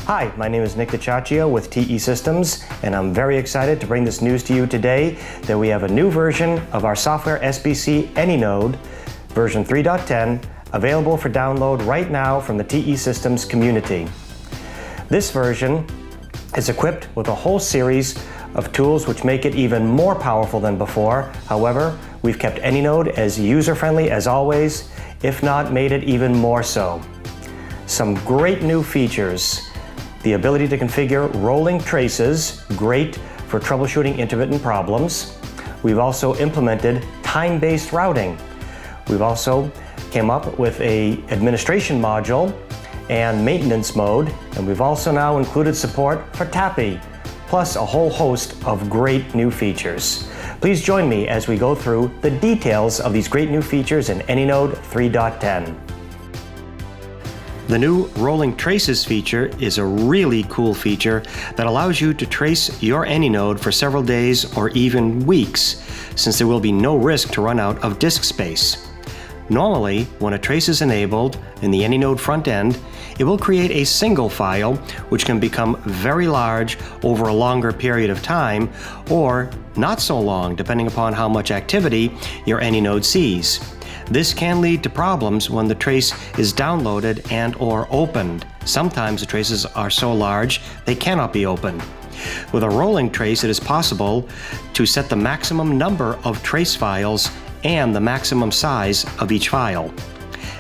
Hi, my name is Nick DiCiaccio with TE Systems, and I'm very excited to bring this news to you today that we have a new version of our software SBC anynode, version 3.10, available for download right now from the TE Systems community. This version is equipped with a whole series of tools which make it even more powerful than before. However, we've kept anynode as user-friendly as always, if not made it even more so. Some great new features. The ability to configure rolling traces, great for troubleshooting intermittent problems. We've also implemented time-based routing. We've also came up with an administration module and maintenance mode, and we've also now included support for TAPI, plus a whole host of great new features. Please join me as we go through the details of these great new features in anynode 3.10. The new Rolling Traces feature is a really cool feature that allows you to trace your anynode for several days or even weeks, since there will be no risk to run out of disk space. Normally, when a trace is enabled in the anynode front end, it will create a single file which can become very large over a longer period of time, or not so long depending upon how much activity your anynode sees. This can lead to problems when the trace is downloaded and/or opened. Sometimes the traces are so large they cannot be opened. With a rolling trace, it is possible to set the maximum number of trace files and the maximum size of each file.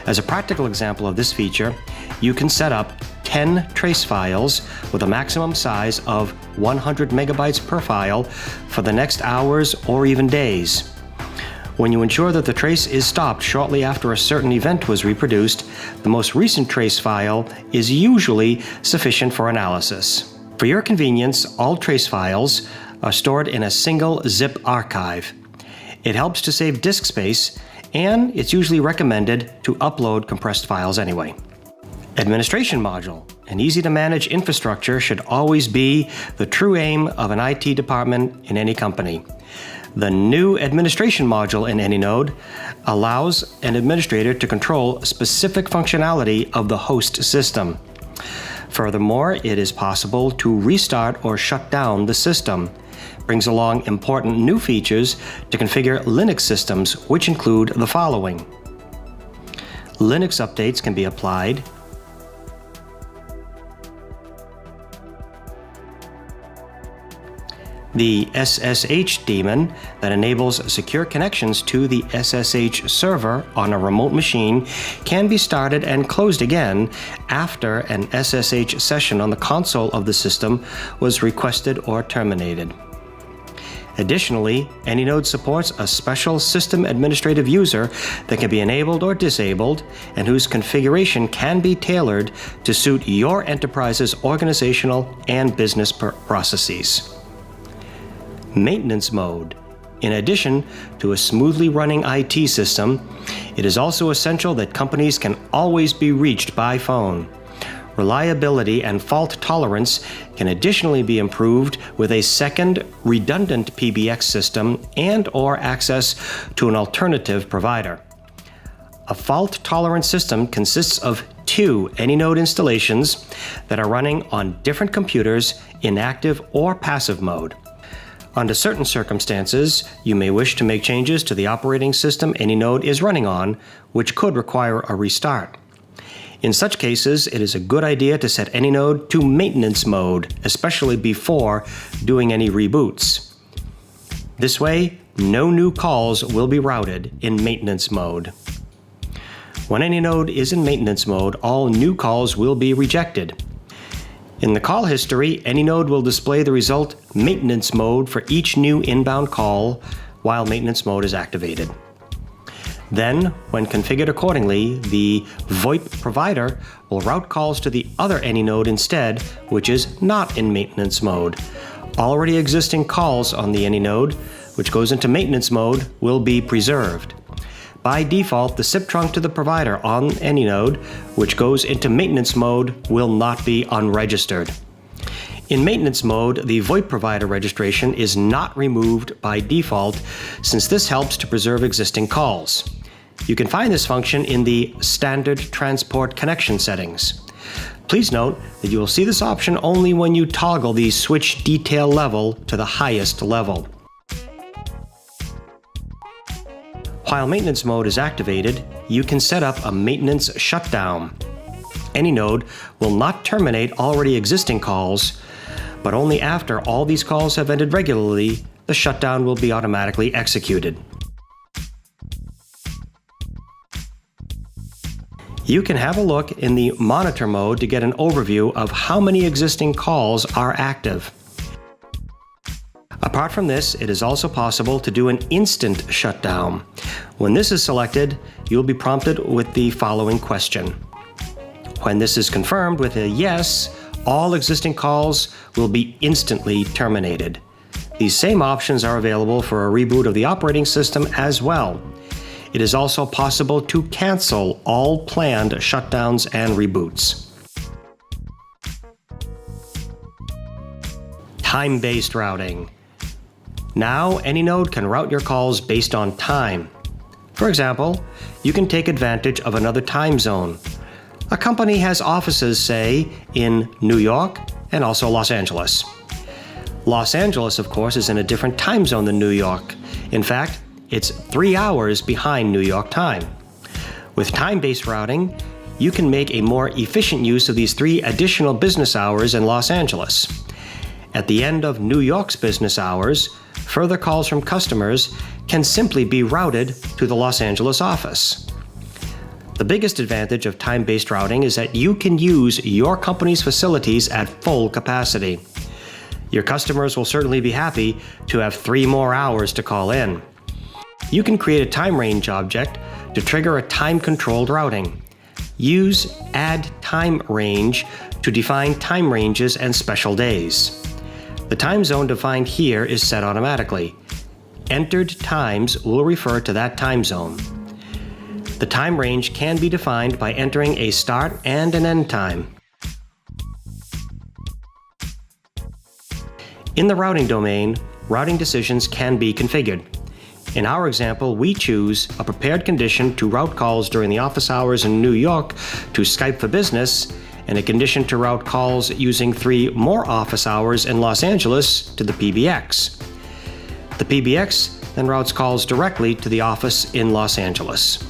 As a practical example of this feature, you can set up 10 trace files with a maximum size of 100 megabytes per file for the next hours or even days. When you ensure that the trace is stopped shortly after a certain event was reproduced, the most recent trace file is usually sufficient for analysis. For your convenience, all trace files are stored in a single zip archive. It helps to save disk space, and it's usually recommended to upload compressed files anyway. Administration module. An easy-to-manage infrastructure should always be the true aim of an IT department in any company. The new administration module in anynode allows an administrator to control specific functionality of the host system. Furthermore, it is possible to restart or shut down the system. It brings along important new features to configure Linux systems, which include the following. Linux updates can be applied. The SSH daemon that enables secure connections to the SSH server on a remote machine can be started and closed again after an SSH session on the console of the system was requested or terminated. Additionally, anynode supports a special system administrative user that can be enabled or disabled and whose configuration can be tailored to suit your enterprise's organizational and business processes. Maintenance mode. In addition to a smoothly running IT system, it is also essential that companies can always be reached by phone. Reliability and fault tolerance can additionally be improved with a second redundant PBX system and/or access to an alternative provider. A fault-tolerant system consists of 2 anynode installations that are running on different computers in active or passive mode. Under certain circumstances, you may wish to make changes to the operating system anynode is running on, which could require a restart. In such cases, it is a good idea to set anynode to maintenance mode, especially before doing any reboots. This way, no new calls will be routed in maintenance mode. When anynode is in maintenance mode, all new calls will be rejected. In the call history, anynode will display the result maintenance mode for each new inbound call while maintenance mode is activated. Then, when configured accordingly, the VoIP provider will route calls to the other anynode instead, which is not in maintenance mode. Already existing calls on the anynode, which goes into maintenance mode, will be preserved. By default, the SIP trunk to the provider on anynode, which goes into maintenance mode, will not be unregistered. In maintenance mode, the VoIP provider registration is not removed by default, since this helps to preserve existing calls. You can find this function in the Standard Transport Connection settings. Please note that you will see this option only when you toggle the switch detail level to the highest level. While maintenance mode is activated, you can set up a maintenance shutdown. Anynode will not terminate already existing calls, but only after all these calls have ended regularly, the shutdown will be automatically executed. You can have a look in the monitor mode to get an overview of how many existing calls are active. Apart from this, it is also possible to do an instant shutdown. When this is selected, you'll be prompted with the following question. When this is confirmed with a yes, all existing calls will be instantly terminated. These same options are available for a reboot of the operating system as well. It is also possible to cancel all planned shutdowns and reboots. Time-based routing. Now, anynode can route your calls based on time. For example, you can take advantage of another time zone. A company has offices, say, in New York and also Los Angeles. Los Angeles, of course, is in a different time zone than New York. In fact, it's 3 hours behind New York time. With time-based routing, you can make a more efficient use of these 3 additional business hours in Los Angeles. At the end of New York's business hours, further calls from customers can simply be routed to the Los Angeles office. The biggest advantage of time-based routing is that you can use your company's facilities at full capacity. Your customers will certainly be happy to have 3 more hours to call in. You can create a time range object to trigger a time-controlled routing. Use Add Time Range to define time ranges and special days. The time zone defined here is set automatically. Entered times will refer to that time zone. The time range can be defined by entering a start and an end time. In the routing domain, routing decisions can be configured. In our example, we choose a prepared condition to route calls during the office hours in New York to Skype for Business, and a condition to route calls using 3 more office hours in Los Angeles to the PBX. The PBX then routes calls directly to the office in Los Angeles.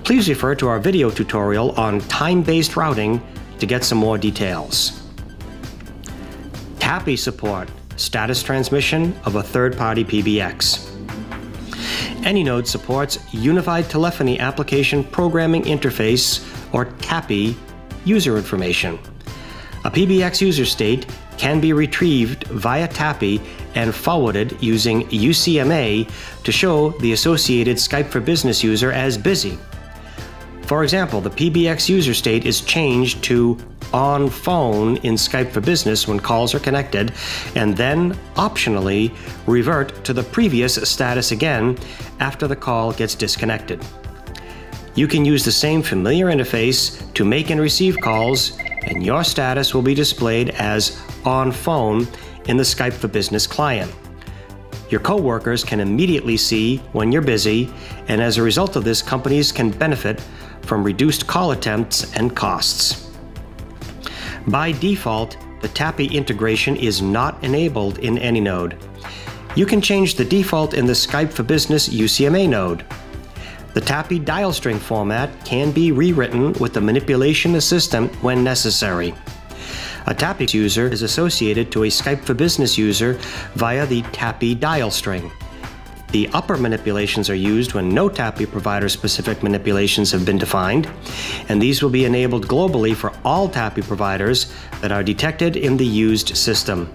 Please refer to our video tutorial on time-based routing to get some more details. TAPI support, status transmission of a third-party PBX. Anynode supports Unified Telephony Application Programming Interface, or TAPI, user information. A PBX user state can be retrieved via TAPI and forwarded using UCMA to show the associated Skype for Business user as busy. For example, the PBX user state is changed to on phone in Skype for Business when calls are connected, and then optionally revert to the previous status again after the call gets disconnected. You can use the same familiar interface to make and receive calls, and your status will be displayed as on phone in the Skype for Business client. Your coworkers can immediately see when you're busy, and as a result of this, companies can benefit from reduced call attempts and costs. By default, the TAPI integration is not enabled in Anynode. You can change the default in the Skype for Business UCMA node. The TAPI dial string format can be rewritten with the manipulation assistant when necessary. A TAPI user is associated to a Skype for Business user via the TAPI dial string. The upper manipulations are used when no TAPI provider-specific manipulations have been defined, and these will be enabled globally for all TAPI providers that are detected in the used system.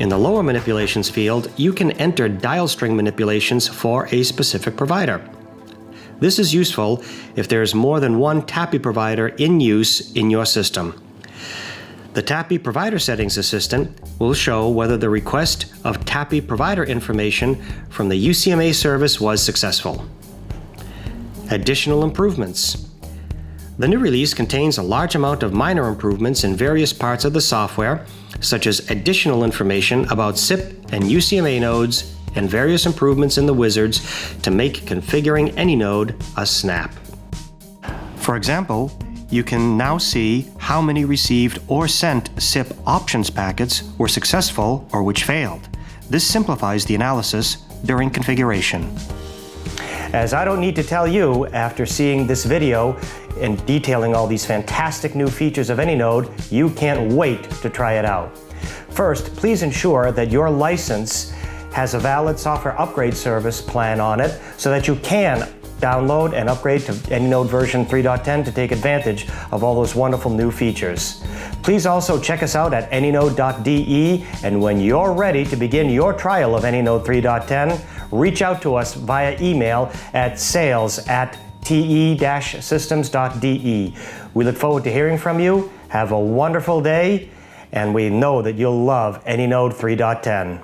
In the lower manipulations field, you can enter dial string manipulations for a specific provider. This is useful if there is more than one TAPI provider in use in your system. The TAPI Provider Settings Assistant will show whether the request of TAPI provider information from the UCMA service was successful. Additional improvements. The new release contains a large amount of minor improvements in various parts of the software, such as additional information about SIP and UCMA nodes and various improvements in the wizards to make configuring any node a snap. For example, you can now see how many received or sent SIP options packets were successful or which failed. This simplifies the analysis during configuration. As I don't need to tell you, after seeing this video and detailing all these fantastic new features of AnyNode, you can't wait to try it out. First, please ensure that your license has a valid software upgrade service plan on it so that you can download and upgrade to AnyNode version 3.10 to take advantage of all those wonderful new features. Please also check us out at anynode.de, and when you're ready to begin your trial of AnyNode 3.10, reach out to us via email at sales@te-systems.de. We look forward to hearing from you. Have a wonderful day, and we know that you'll love AnyNode 3.10.